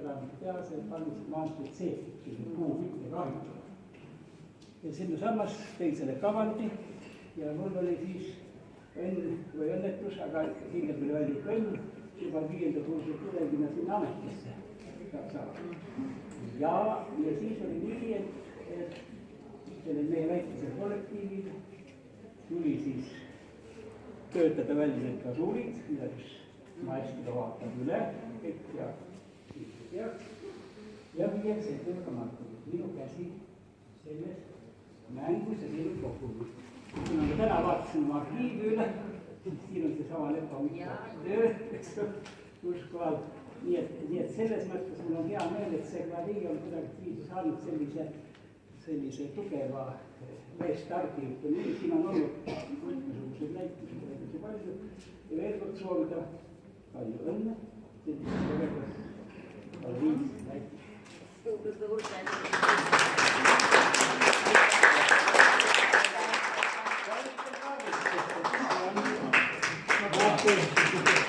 Kaevanduse tehase valmistatud maanteed sees, puu ja kahju. Ja sinna samas tõin selle kavandi ja mul oli siis õnn või õnnetus, aga hiljem tuli välja ikka õnn, juba 5. kursi tudengina sinna ametisse saab. Ja siis oli nii, et sellel meie väikesel kollektiivil tuli siis töötada välja need kasuulid, mida siis maestada vaatab üle, kõik teaks. Ja viiel seetel ka Marko, minu käsi selles mängus ja siin kokku. Siin on täna vaatasin oma arhiivi üle, siin on seesama Lepa töö, eks ole, kus kohal. Nii et selles mõttes mul on hea meel, et see klaviir on kuidagi saanud sellise tugeva restardi. Siin on olnud mitmesugused näitusi palju ja veel kord soovida palju õnne. Viis näitusi. Thank you.